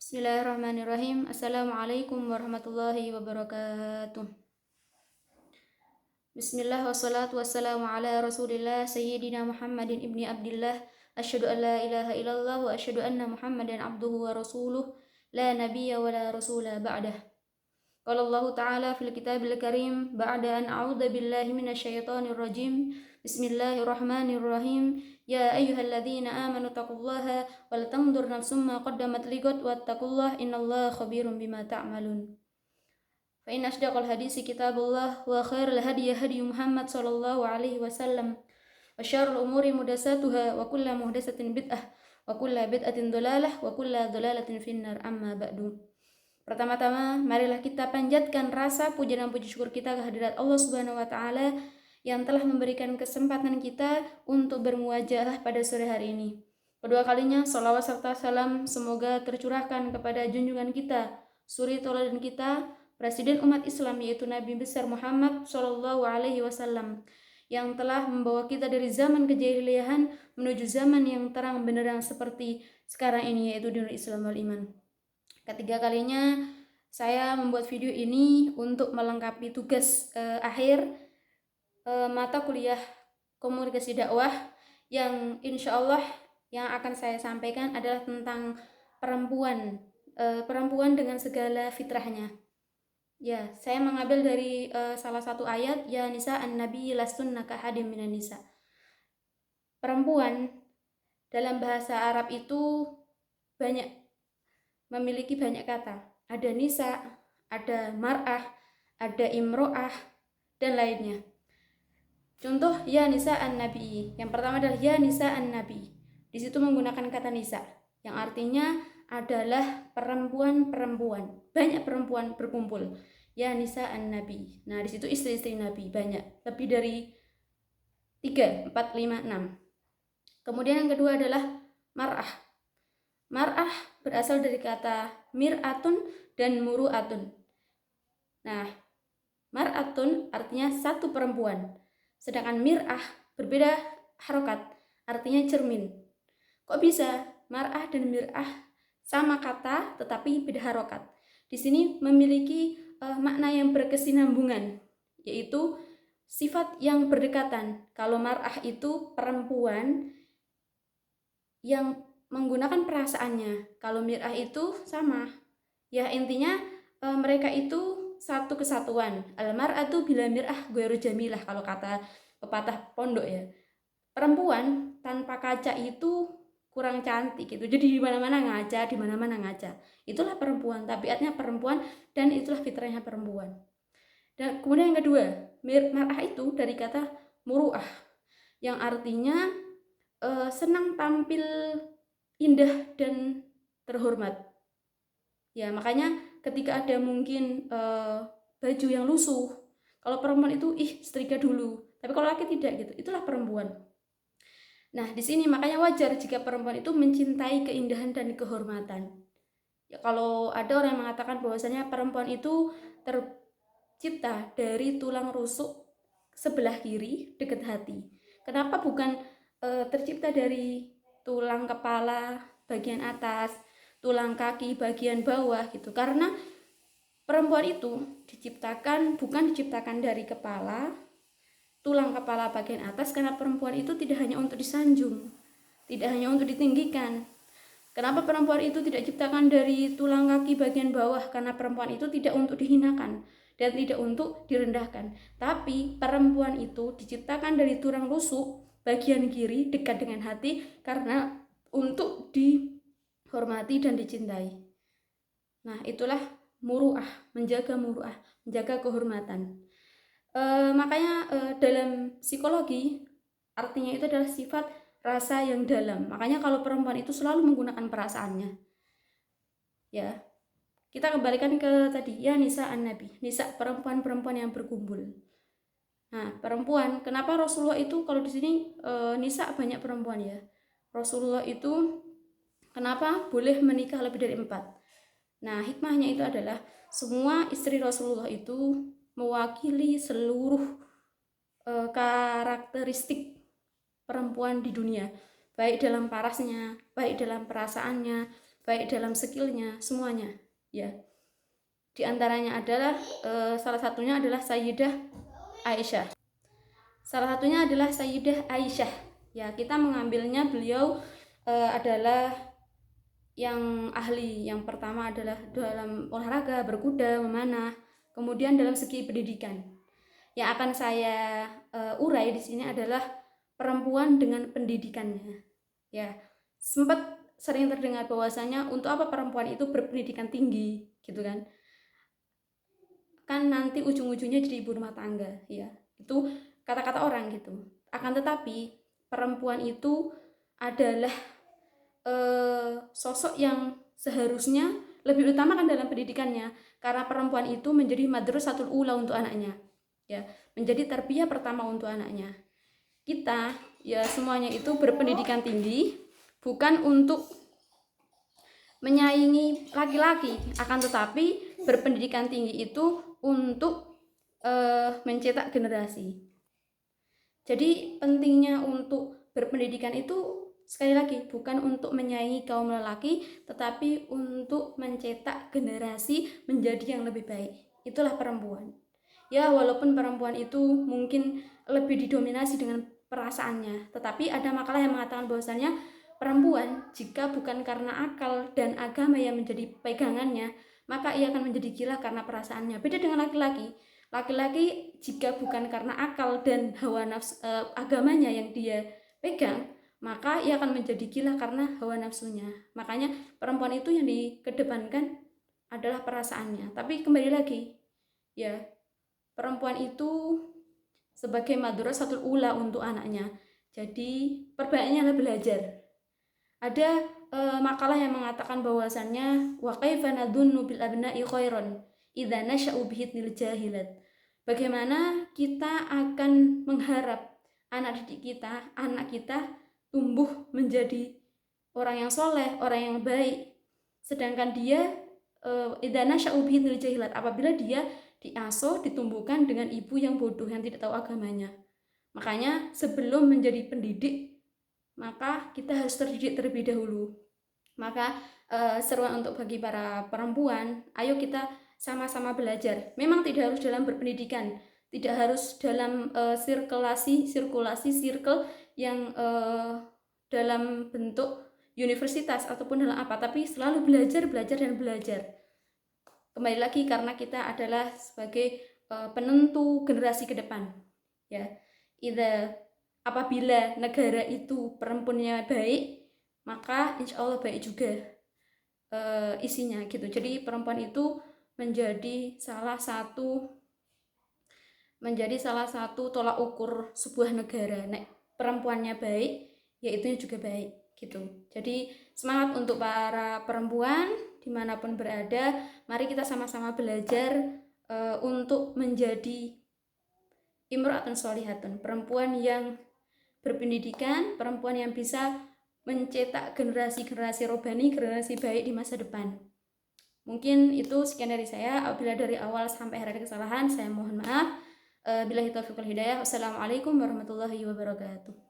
Bismillahirrahmanirrahim. Assalamualaikum warahmatullahi wabarakatuh. Bismillah wassalatu wassalamu ala rasulillah Sayyidina Muhammadin ibni Abdillah. Asyhadu an la ilaha illallah wa asyhadu anna Muhammadan abduhu wa rasuluh. La nabiyya wa la rasula ba'dah. Qala Allah Ta'ala fil kitabil karim ba'da an a'udzu billahi minasyaitonir rajim. Bismillahirrahmanirrahim. Ya ayyuhalladzina amanu taqullaha wal tanzur nafsum ma qaddamat lighad wattaqullaha innallaha khabirum bima ta'malun. Fa in asdaqal hadisi kitabullah wa khairul hadi hadi Muhammad sallallahu alaihi wasallam wa syarrul umuri muhdatsatuha wa kullu muhdatsatin bid'ah wa kullu bid'atin dhalalah wa kullu dhalalatin finnar amma ba'du. Pertama-tama marilah kita panjatkan rasa puja dan puji syukur kita kehadirat Allah Subhanahu wa taala yang telah memberikan kesempatan kita untuk bermuajahah pada sore hari ini. Kedua kalinya, salawat serta salam semoga tercurahkan kepada junjungan kita, suri tauladan kita, Presiden umat Islam yaitu Nabi besar Muhammad Shallallahu Alaihi Wasallam yang telah membawa kita dari zaman kejahiliahan menuju zaman yang terang benderang seperti sekarang ini yaitu dunia Islam wal iman. Ketiga kalinya saya membuat video ini untuk melengkapi tugas akhir mata kuliah komunikasi dakwah yang insya Allah yang akan saya sampaikan adalah tentang perempuan dengan segala fitrahnya. Ya, saya mengambil dari salah satu ayat, ya nisa an-nabi lastunna kahadim minan nisa. Perempuan dalam bahasa Arab itu memiliki banyak kata. Ada nisa, ada mar'ah, ada imro'ah, dan lainnya. Contoh ya nisa an-nabi. Yang pertama adalah ya nisa an-nabi. Di situ menggunakan kata nisa yang artinya adalah perempuan-perempuan. Banyak perempuan berkumpul. Ya nisa an-nabi. Nah, di situ istri-istri Nabi banyak, lebih dari 3, 4, 5, 6. Kemudian yang kedua adalah mar'ah. Mar'ah berasal dari kata mir'atun dan muru'atun. Nah, mar'atun artinya satu perempuan. Sedangkan mir'ah berbeda harokat, artinya cermin. Kok bisa mar'ah dan mir'ah sama kata tetapi beda harokat? Di sini memiliki makna yang berkesinambungan, yaitu sifat yang berdekatan. Kalau mar'ah itu perempuan yang menggunakan perasaannya, kalau mir'ah itu sama. Ya intinya mereka itu satu kesatuan. Al-mar'atu bila mir'ah ghairu jamilah kalau kata pepatah pondok ya. Perempuan tanpa kaca itu kurang cantik gitu. Jadi di mana-mana ngaca. Itulah perempuan, tabiatnya perempuan dan itulah fitrahnya perempuan. Dan kemudian yang kedua, mar'ah itu dari kata muru'ah yang artinya senang tampil indah dan terhormat. Ya, makanya ketika ada mungkin baju yang lusuh, kalau perempuan itu setrika dulu, tapi kalau laki tidak gitu, itulah perempuan. Nah, di sini makanya wajar jika perempuan itu mencintai keindahan dan kehormatan. Ya, kalau ada orang yang mengatakan bahwasanya perempuan itu tercipta dari tulang rusuk sebelah kiri dekat hati. Kenapa bukan tercipta dari tulang kepala bagian atas, tulang kaki bagian bawah gitu? Karena perempuan itu bukan diciptakan dari kepala, tulang kepala bagian atas, karena perempuan itu tidak hanya untuk disanjung, tidak hanya untuk ditinggikan. Kenapa perempuan itu tidak diciptakan dari tulang kaki bagian bawah? Karena perempuan itu tidak untuk dihinakan dan tidak untuk direndahkan. Tapi perempuan itu diciptakan dari tulang rusuk bagian kiri dekat dengan hati karena untuk dihormati dan dicintai. Nah, itulah muru'ah, menjaga kehormatan. Makanya dalam psikologi artinya itu adalah sifat rasa yang dalam. Makanya kalau perempuan itu selalu menggunakan perasaannya. Ya. Kita kembalikan ke tadi, ya nisa an-nabi. Nisa perempuan-perempuan yang berkumpul. Nah, perempuan, kenapa Rasulullah itu kalau di sini nisa banyak perempuan ya. Rasulullah itu kenapa boleh menikah lebih dari 4? Nah, hikmahnya itu adalah semua istri Rasulullah itu mewakili seluruh karakteristik perempuan di dunia, baik dalam parasnya, baik dalam perasaannya, baik dalam skillnya, semuanya ya. Di antaranya adalah salah satunya adalah Sayyidah Aisyah. Salah satunya adalah Sayyidah Aisyah. Ya, kita mengambilnya beliau adalah yang ahli. Yang pertama adalah dalam olahraga, berkuda, memanah, kemudian dalam segi pendidikan. Yang akan saya urai di sini adalah perempuan dengan pendidikannya. Ya, sempat sering terdengar bahwasanya untuk apa perempuan itu berpendidikan tinggi, gitu kan? Kan nanti ujung-ujungnya jadi ibu rumah tangga, ya. Itu kata-kata orang gitu. Akan tetapi perempuan itu adalah sosok yang seharusnya lebih utamakan dalam pendidikannya, karena perempuan itu menjadi madrasatul ula untuk anaknya, ya, menjadi tarbiyah pertama untuk anaknya. Kita ya semuanya itu berpendidikan tinggi bukan untuk menyaingi laki-laki, akan tetapi berpendidikan tinggi itu untuk mencetak generasi. Jadi pentingnya untuk berpendidikan itu sekali lagi bukan untuk menyaingi kaum lelaki, tetapi untuk mencetak generasi menjadi yang lebih baik. Itulah perempuan. Ya, walaupun perempuan itu mungkin lebih didominasi dengan perasaannya, tetapi ada makalah yang mengatakan bahwasanya perempuan jika bukan karena akal dan agama yang menjadi pegangannya, maka ia akan menjadi gila karena perasaannya. Beda dengan laki-laki. Laki-laki jika bukan karena akal dan hawa nafsu agamanya yang dia pegang, maka ia akan menjadi gila karena hawa nafsunya. Makanya perempuan itu yang dikedepankan adalah perasaannya. Tapi kembali lagi, ya, perempuan itu sebagai madrasatul ula untuk anaknya. Jadi perbanyaknya belajar. Ada makalah yang mengatakan bahwasannya wa kaifa nadunnu bil abna'i khairan idza nasha'u bihitnil jahilat. Bagaimana kita akan mengharap anak kita tumbuh menjadi orang yang soleh, orang yang baik, sedangkan dia idza nasha'u bihitnil jahilat, apabila dia diasuh, ditumbuhkan dengan ibu yang bodoh, yang tidak tahu agamanya. Makanya sebelum menjadi pendidik, maka kita harus terdidik terlebih dahulu. Maka seruan untuk bagi para perempuan, ayo kita sama-sama belajar. Memang tidak harus dalam berpendidikan, tidak harus dalam sirkulasi yang dalam bentuk universitas ataupun dalam apa, tapi selalu belajar dan belajar. Kembali lagi karena kita adalah sebagai penentu generasi ke depan, ya. Apabila negara itu perempuannya baik, maka insya Allah baik juga isinya gitu. Jadi perempuan itu menjadi salah satu tolak ukur sebuah negara. Nek perempuannya baik, ya itunya juga baik gitu. Jadi semangat untuk para perempuan dimanapun berada. Mari kita sama-sama belajar untuk menjadi imro'atun sholihatun, perempuan yang berpendidikan, perempuan yang bisa mencetak generasi-generasi robani, generasi baik di masa depan. Mungkin itu sekian dari saya. Apabila dari awal sampai akhir ada kesalahan, saya mohon maaf. Billahi taufiq wal hidayah. Wassalamualaikum warahmatullahi wabarakatuh.